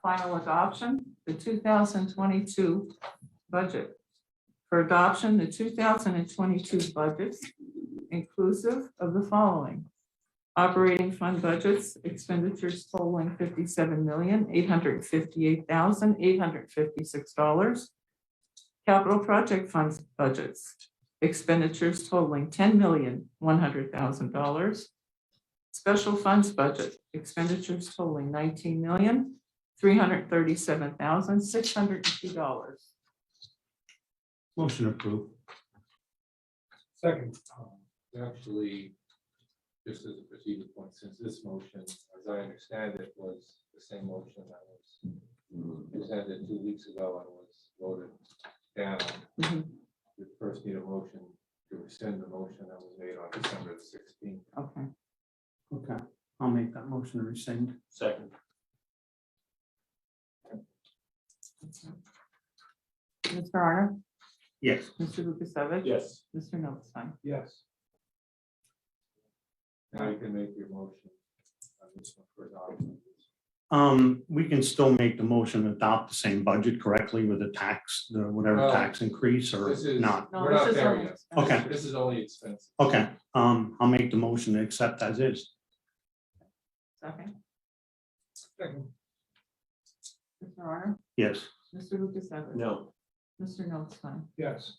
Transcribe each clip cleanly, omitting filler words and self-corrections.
Final adoption, the 2022 budget. For adoption, the 2022 budgets inclusive of the following. Operating fund budgets, expenditures totaling $57,858,856. Capital project funds budgets, expenditures totaling $10,100,000. Special funds budget, expenditures totaling $19,337,602. Motion approved. Second. Actually, just as a procedure point, since this motion, as I understand it, was the same motion that was presented 2 weeks ago and was voted down. Mhm. We first need a motion to rescind the motion that was made on December the 16th. Okay, Okay, I'll make that motion to rescind. Second. Mr. Arner, Yes. Mr. Lukasevich. Yes. Mr. Notstein. Yes. Now you can make your motion on this one for adoption. We can still make the motion to adopt the same budget correctly with the tax, the whatever Well, tax increase or this is- not. No, We're this not is there only yet. expense. Okay. This is only expensive. Okay, I'll make the motion to accept as is. Second, Second. Mr. Arner, Yes. Mr. Lukasevich. No. Mr. Notstein. Yes.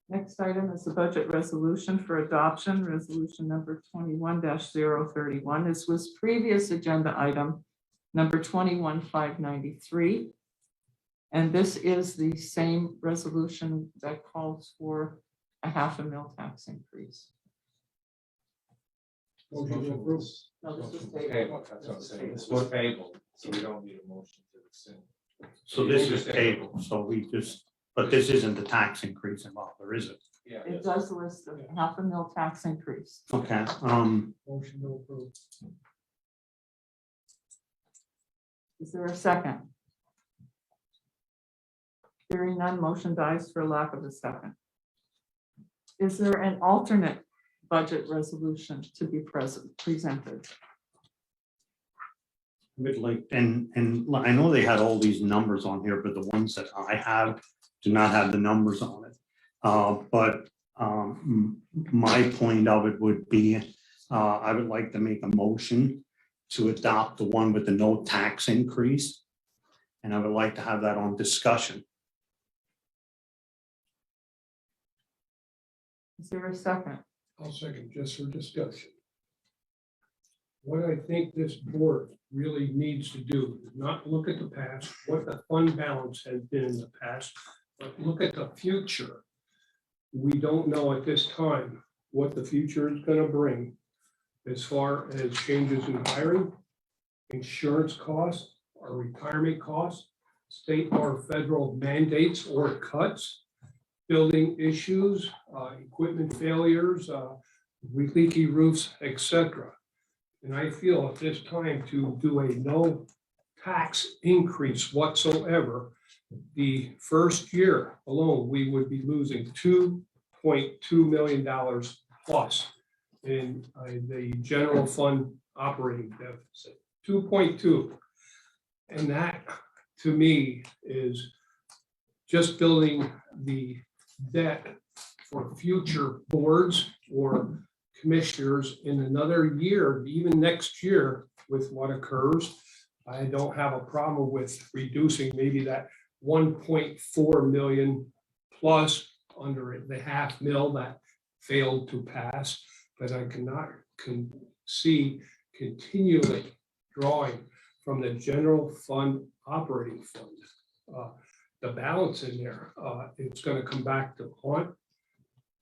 Next item is the budget resolution for adoption, resolution number 21-031. This was previous agenda item number 21-593. And this is the same resolution that calls for a $0.5 tax increase. Motion to approve. No, this is Table, table. that's what I'm saying. This was table, so we don't need a motion to rescind. So this is table, so we just, but this isn't the tax increase involved, or is it? Yeah. It does list a $0.5 tax increase. Okay, Motion to approve. Is there a second? Hearing none, motion dies for lack of a second. Is there an alternate budget resolution to be presented? But like, and I know they had all these numbers on here, but the ones that I have do not have the numbers on it. But my point of it would be, I would like to make a motion to adopt the one with the no tax increase. And I would like to have that on discussion. Is there a second? I'll second just for discussion. What I think this board really needs to do is not look at the past, what the fund balance has been in the past, but look at the future. We don't know at this time what the future is going to bring as far as changes in hiring, insurance costs, or retirement costs, state or federal mandates or cuts, building issues, equipment failures, leaky roofs, etc. And I feel at this time to do a no tax increase whatsoever, the first year alone, we would be losing $2.2 million plus in the general fund operating deficit, 2.2. And that, to me, is just building the debt for future boards or commissioners in another year, even next year with what occurs. I don't have a problem with reducing maybe that 1.4 million plus under the $500,000 that failed to pass, but I cannot see continually drawing from the general fund operating fund. The balance in there, it's going to come back to haunt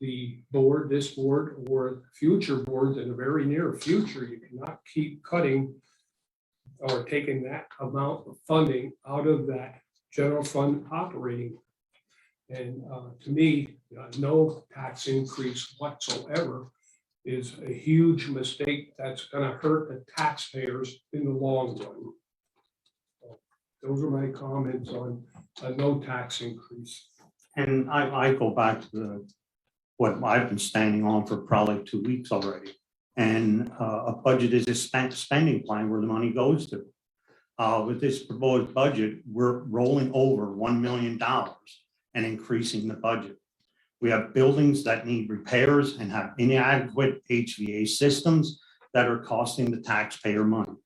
the board, this board, or future boards in the very near future. You cannot keep cutting or taking that amount of funding out of that general fund operating. And to me, no tax increase whatsoever is a huge mistake that's going to hurt the taxpayers in the long run. So those are my comments on a no tax increase. And I go back to what I've been standing on for probably 2 weeks already. And a budget is a spending plan where the money goes to. With this proposed budget, we're rolling over $1 million and increasing the budget. We have buildings that need repairs and have inadequate HVAC systems that are costing the taxpayer money.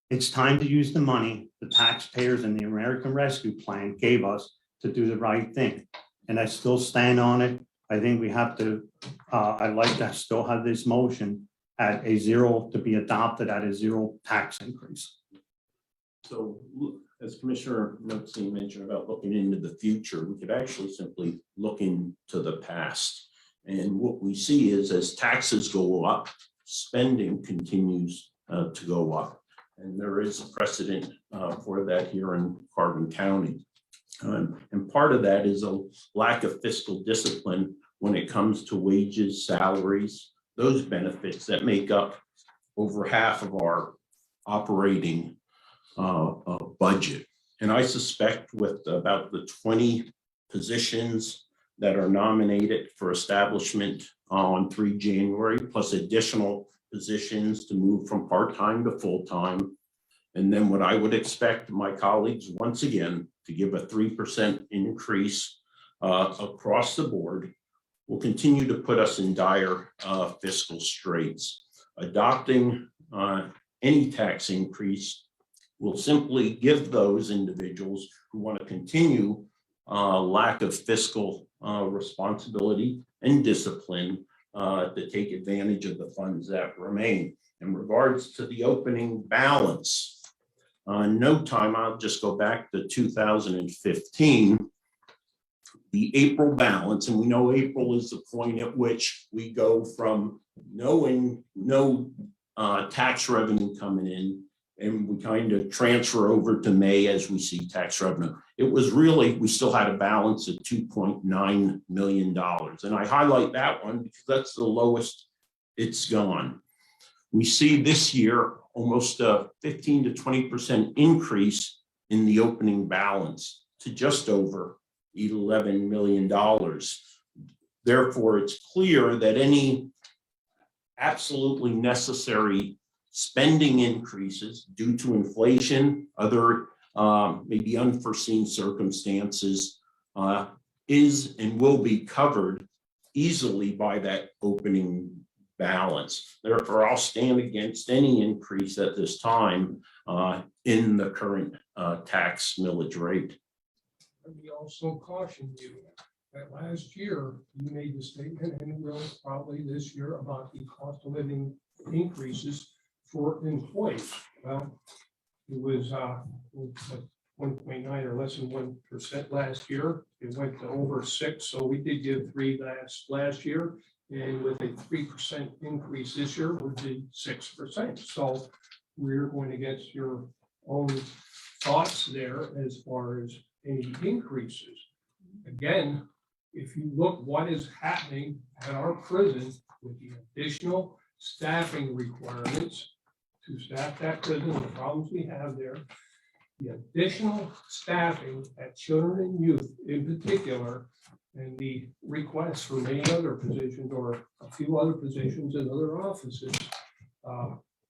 It's time to use the money the taxpayers and the American Rescue Plan gave us to do the right thing. And I still stand on it. I think we have to, I'd like to still have this motion at a zero, to be adopted at a zero tax increase. So as Commissioner Notzine mentioned about looking into the future, we could actually simply look into the past. And what we see is as taxes go up, spending continues to go up. And there is a precedent for that here in Carbon County. And part of that is a lack of fiscal discipline when it comes to wages, salaries, those benefits that make up over half of our operating budget. And I suspect with about the 20 positions that are nominated for establishment on 3 January, plus additional positions to move from part-time to full-time. And then what I would expect my colleagues, once again, to give a 3% increase across the board will continue to put us in dire fiscal straits. Adopting any tax increase will simply give those individuals who want to continue lack of fiscal responsibility and discipline to take advantage of the funds that remain. In regards to the opening balance, no time, I'll just go back to 2015. The April balance, and we know April is the point at which we go from knowing no tax revenue coming in, and we kind of transfer over to May as we see tax revenue. It was really, we still had a balance of $2.9 million. And I highlight that one because that's the lowest it's gone. We see this year almost a 15 to 20% increase in the opening balance to just over $11 million. Therefore, it's clear that any absolutely necessary spending increases due to inflation, other maybe unforeseen circumstances is and will be covered easily by that opening balance. Therefore, I'll stand against any increase at this time in the current tax millage rate. Let me also caution you that last year you made the statement, and will probably this year, about the cost of living increases for employees. Well, it was 1.9 or less than 1% last year. It went to over 6, so we did give 3 last year, and with a 3% increase this year, we did 6%. So we're going against your own thoughts there as far as any increases. Again, if you look what is happening at our prison with the additional staffing requirements to staff that prison, the problems we have there, the additional staffing at children and youth in particular, and the requests for many other positions or a few other positions in other offices,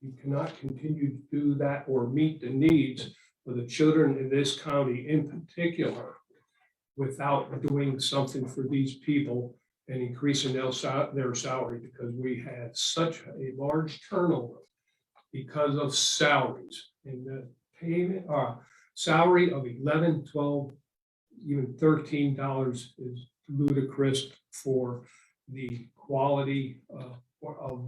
you cannot continue to do that or meet the needs for the children in this county in particular without doing something for these people and increasing their salary, because we had such a large turnover because of salaries. And the payment salary of $11, $12, even $13 is ludicrous for the quality of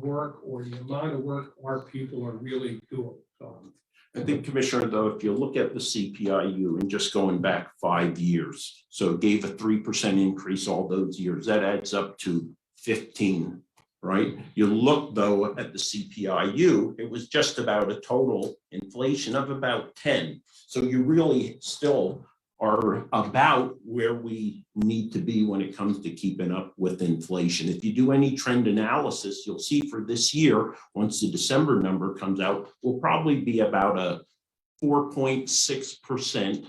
work or the amount of work our people are really doing. So, I think, Commissioner, though, if you look at the CPIU and just going back 5 years, so it gave a 3% increase all those years, that adds up to 15, right? You look, though, at the CPIU, it was just about a total inflation of about 10. So you really still are about where we need to be when it comes to keeping up with inflation. If you do any trend analysis, you'll see for this year, once the December number comes out, we'll probably be about a 4.6%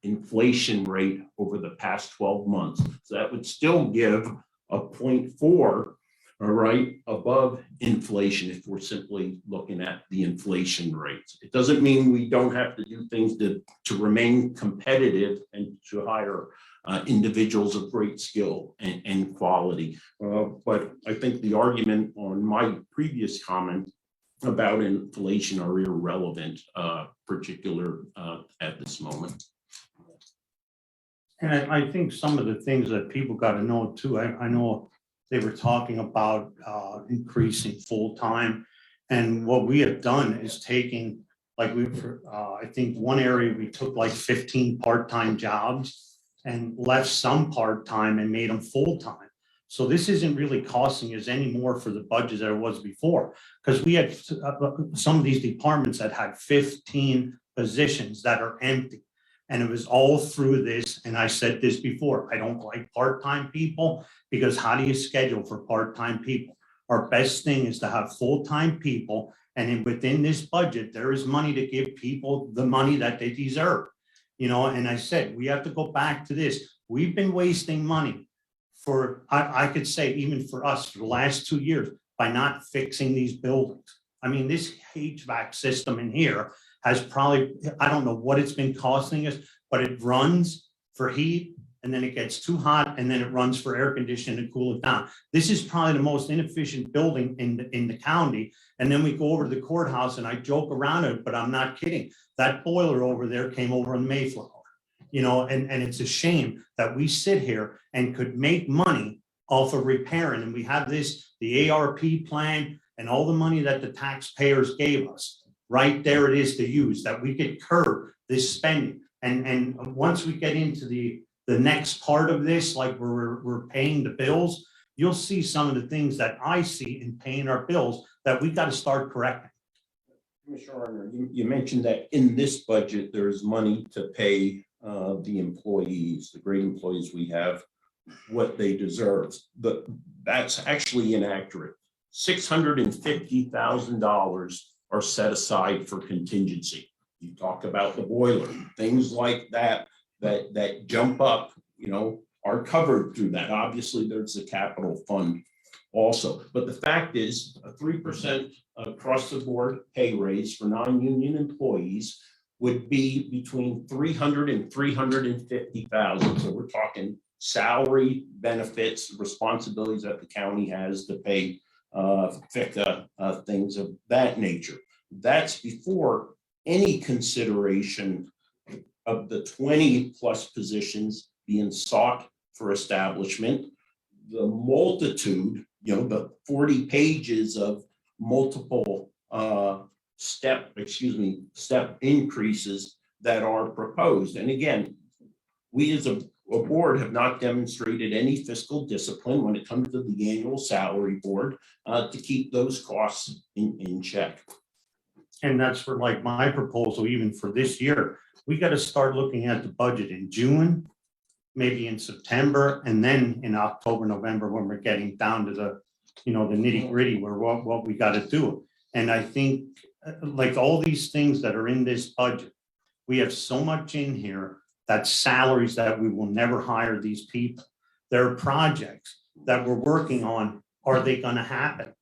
inflation rate over the past 12 months. So that would still give a 0.4 all right, above inflation if we're simply looking at the inflation rates. It doesn't mean we don't have to do things to remain competitive and to hire individuals of great skill and quality. But I think the argument on my previous comment about inflation are irrelevant, particular at this moment. And I think some of the things that people got to know too, I know they were talking about increasing full-time. And what we have done is taking, like I think one area we took like 15 part-time jobs and left some part-time and made them full-time. So this isn't really costing us any more for the budget than it was before. Because we had some of these departments that had 15 positions that are empty. And it was all through this, and I said this before, I don't like part-time people, because how do you schedule for part-time people? Our best thing is to have full-time people, and within this budget, there is money to give people the money that they deserve. You know, and I said, we have to go back to this. We've been wasting money for, I could say even for us for the last 2 years by not fixing these buildings. I mean, this HVAC system in here has probably, I don't know what it's been costing us, but it runs for heat and then it gets too hot and then it runs for air conditioning to cool it down. This is probably the most inefficient building in the county. And then we go over to the courthouse and I joke around it, but I'm not kidding. That boiler over there came over in Mayflower, you know, and it's a shame that we sit here and could make money off of repairing. And we have this, the ARP plan and all the money that the taxpayers gave us. Right there it is to use, that we could curb this spending. And once we get into the next part of this, like we're paying the bills, you'll see some of the things that I see in paying our bills that we got to start correcting. Commissioner Arner, you mentioned that in this budget, there's money to pay the employees, the great employees we have, what they deserve. But that's actually inaccurate. $650,000 are set aside for contingency. You talk about the boiler, things like that jump up, you know, are covered through that. Obviously, there's a capital fund also. But the fact is, a 3% across the board pay raise for non-union employees would be between $300,000 and $350,000. So we're talking salary, benefits, responsibilities that the county has to pay FICA, things of that nature. That's before any consideration of the 20 plus positions being sought for establishment, the multitude, you know, the 40 pages of multiple step increases that are proposed. And again, we as a board have not demonstrated any fiscal discipline when it comes to the annual salary board to keep those costs in check. And that's for like my proposal, even for this year, we got to start looking at the budget in June, maybe in September, and then in October, November, when we're getting down to the, you know, the nitty gritty where what we got to do. And I think like all these things that are in this budget, we have so much in here that's salaries that we will never hire these people. There are projects that we're working on. Are they going to happen?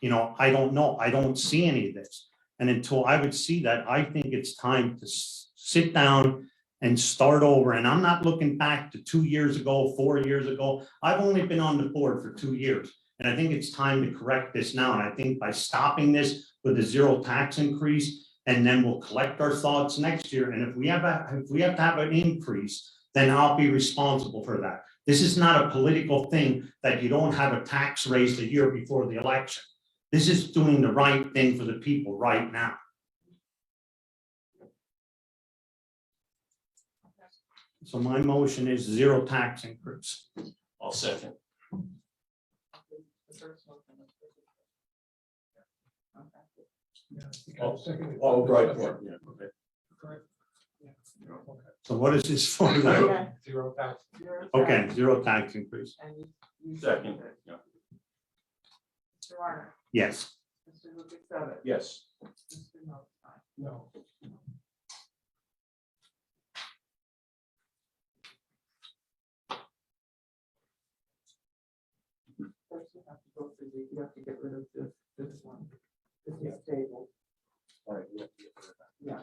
You know, I don't know. I don't see any of this. And until I would see that, I think it's time to sit down and start over. And I'm not looking back to 2 years ago, 4 years ago. I've only been on the board for 2 years. And I think it's time to correct this now. And I think by stopping this with a zero tax increase, and then we'll collect our thoughts next year. And if we have to have an increase, then I'll be responsible for that. This is not a political thing that you don't have a tax raise the year before the election. This is doing the right thing for the people right now. So my motion is zero tax increase. I'll second. Oh, right. Yeah, okay. Correct? Yeah. Okay. So what is this for now? Okay. Zero tax. Okay, zero tax increase. And you Second, yeah. Mr. Arner, Yes. Mr. Lukasevich, Yes. Mr. Notstein. No. First, you have to go through you have to get rid of this one. This is table, All right, we have to get rid of that. yeah.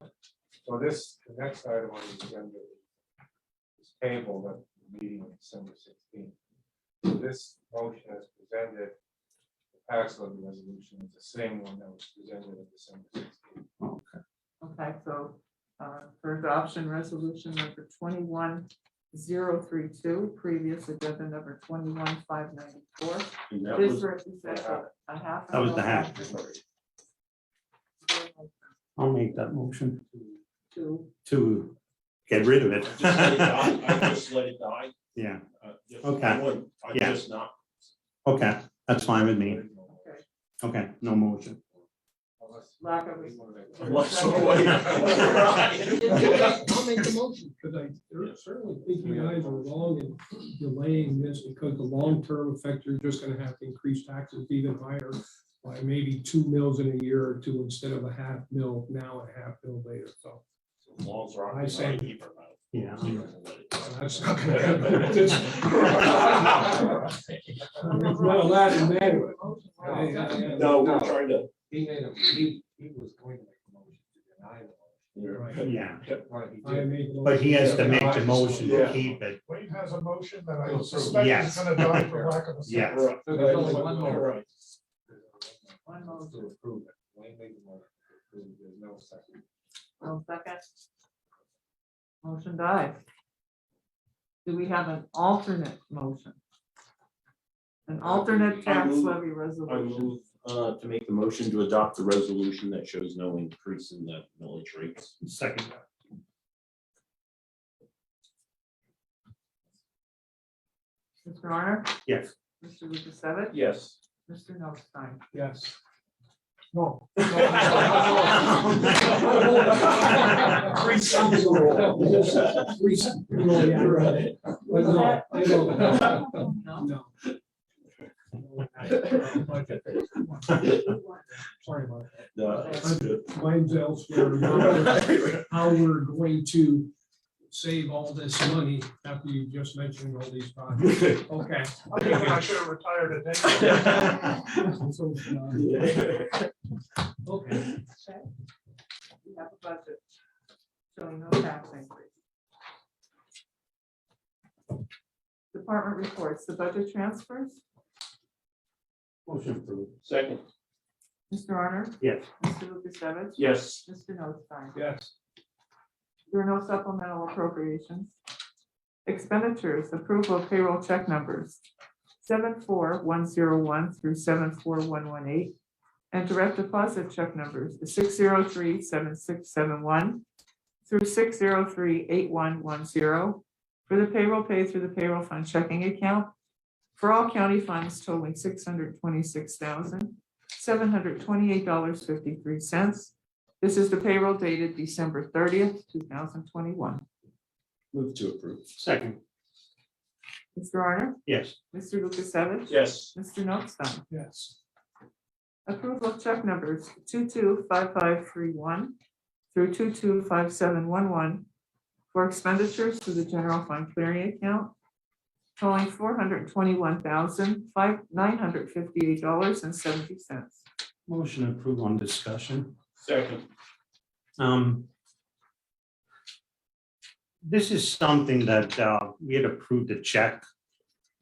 So this, the next item on the agenda is tabled at the meeting on December 16th. So this motion as presented, the tax levy resolution is the same one that was presented at December 16th. Okay, so for adoption, resolution number 21032, previous agenda number 21594. And that This was, represents a half. That was the a half. I'll make that motion To, to get rid of it. just let it die. I just let it die. Yeah, Just- Okay. I wouldn't- I Yeah. just not. okay, that's fine with me. okay, Okay, no motion. Unless- lack of. What's the way? I'll make the motion, because I certainly think you guys are wrong in delaying this, because the long-term effect, you're just gonna have to increase taxes even higher by maybe 2 mils in a year or two, instead of a half mil now and a half mil later, so. As long as we're- I say- keep our mouth. Yeah. I'm gonna let it die. That's not gonna happen. It's not allowed in manual. No, we're trying to. He made a, he was going to make a motion to deny the motion. Yeah, Right, he I did. make a but he has to motion. make the motion to keep it. Wayne has a motion that I To suspect Yes. is gonna die for lack of a second. Yes. Right. So there's only one more. Right. One motion. To approve it. Wayne made the motion to approve, there's no second. One second. Motion dies. Do we have an alternate motion? An alternate tax move- levy I resolution. move to make the motion to adopt the resolution that shows no increase in the millage rates. Second. Mr. Honor? Yes. Mr. Lukasevich? Yes. Mr. Notstein? Yes. No. Three cents a roll. No, yeah, right. But no, I don't. No? No. Sorry about that. No, that's good. Mine's elsewhere. How we're going to save all this money after you just mentioned all these projects. Okay. I think I should have retired at that. So, okay. We have a budget showing no tax increase. Department reports, the budget transfers. Motion approved. Second. Mr. Honor? Yes. Mr. Lukasevich? Yes. Mr. Notstein? Yes. There are no supplemental appropriations. Expenditures, approval of payroll check numbers 74101 through 74118, and direct deposit check numbers 6037671 through 6038110 for the payroll paid through the payroll fund checking account for all county funds totaling $626,728.53. This is the payroll dated December 30th, 2021. Move to approve. Second. Mr. Arner? Yes. Mr. Lukasevich? Yes. Mr. Notstein? Yes. Approval of check numbers 225531 through 225711 for expenditures to the general fund clearing account totaling $421,958.70. Motion approved on discussion. Second. This is something that we had approved a check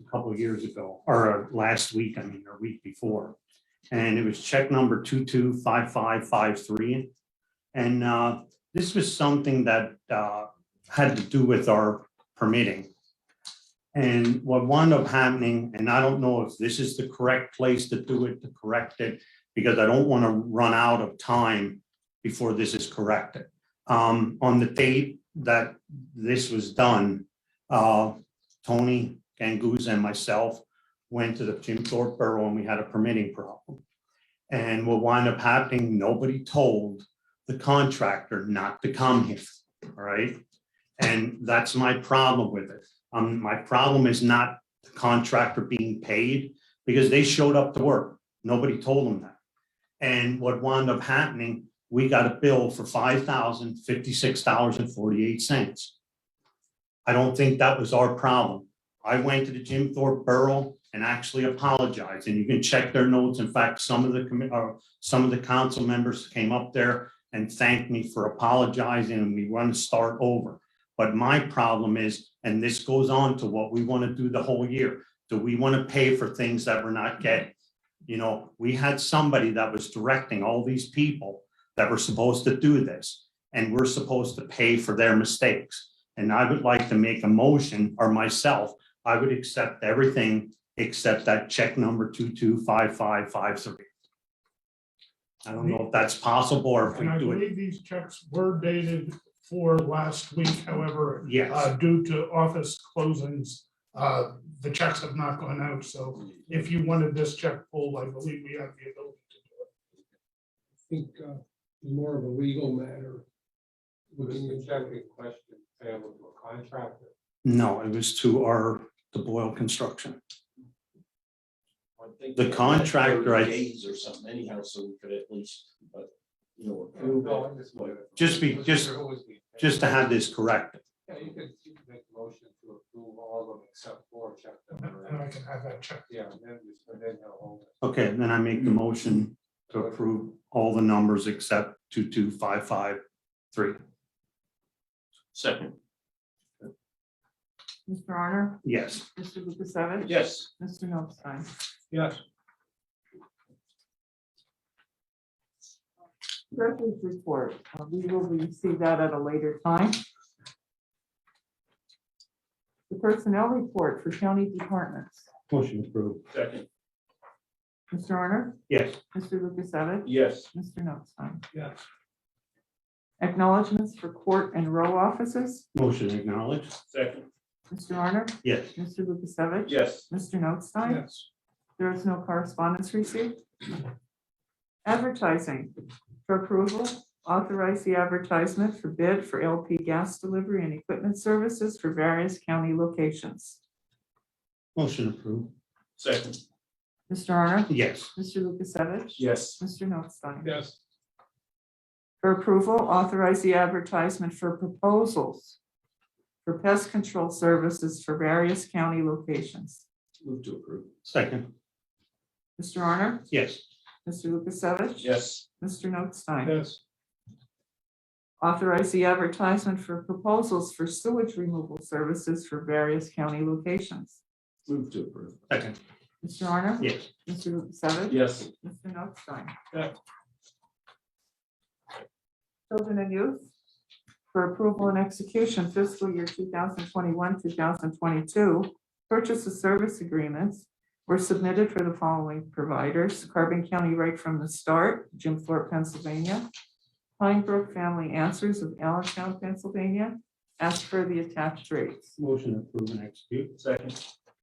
a couple of years ago, or last week, I mean, or week before. And it was check number 225553. And this was something that had to do with our permitting. And what wound up happening, and I don't know if this is the correct place to do it, to correct it, because I don't want to run out of time before this is corrected. On the date that this was done, Tony Ganguza and myself went to the Jim Thorpe Borough and we had a permitting problem. And what wound up happening, nobody told the contractor not to come here, all right? And that's my problem with it. My problem is not the contractor being paid because they showed up to work. Nobody told them that. And what wound up happening, we got a bill for $5,056.48. I don't think that was our problem. I went to the Jim Thorpe Borough and actually apologize, and you can check their notes. In fact, some of the council members came up there and thanked me for apologizing, and we want to start over. But my problem is, and this goes on to what we want to do the whole year, do we want to pay for things that we're not getting? You know, we had somebody that was directing all these people that were supposed to do this, and we're supposed to pay for their mistakes. And I would like to make a motion, or myself, I would accept everything except that check number 225553. I don't know if that's possible, or if we And I do it. believe these checks were dated for last week, however, Yes, due to office closings, the checks have not gone out, so if you wanted this check pulled, I believe we have the ability to do it. I think more of a legal matter. Was the check in question payable to a contractor? no, it was to the Boyle Construction. I think The we had contractor, 30 I- days or something anyhow, so we could at least, approve No, it. I'm just wondering. Just be- Was just- there always be- Just to have this corrected. Yeah, you could make a motion to approve all of them except for check And number. I can have that check. Yeah, and then they'll hold it. Okay, then I make the motion to approve all the numbers except 22553. Second, Mr. Honor? Yes. Mr. Lukasevich? yes, Mr. Notstein? Yes, Treasurer's report, we will receive that at a later time. The personnel report for county departments. Motion approved. second, Mr. Honor? Yes. Mr. Lukasevich? yes, Mr. Notstein? yes, Acknowledgements for court and row offices. Motion acknowledged. second, Mr. Honor? Yes. Mr. Lukasevich? yes, Mr. Notstein? yes, There is no correspondence received. Advertising for approval, authorize the advertisement for bid for LP gas delivery and equipment services for various county locations. Motion approved. second, Mr. Honor? Yes. Mr. Lukasevich? yes, Mr. Notstein? yes, For approval, authorize the advertisement for proposals for pest control services for various county locations. move to approve, Second. Mr. Honor? Yes. Mr. Lukasevich? yes, Mr. Notstein? yes, Authorize the advertisement for proposals for sewage removal services for various county locations. move to approve, Second. Mr. Honor? Yes. Mr. Lukasevich? yes, Mr. Notstein? Yeah. Children and youth for approval and execution fiscal year 2021, 2022. Purchase of service agreements were submitted for the following providers: Carbon County right from the start, Jim Thorpe, Pennsylvania; Pine Brook Family Answers of Allentown, Pennsylvania, as per the attached rates. Motion approved and execute. second,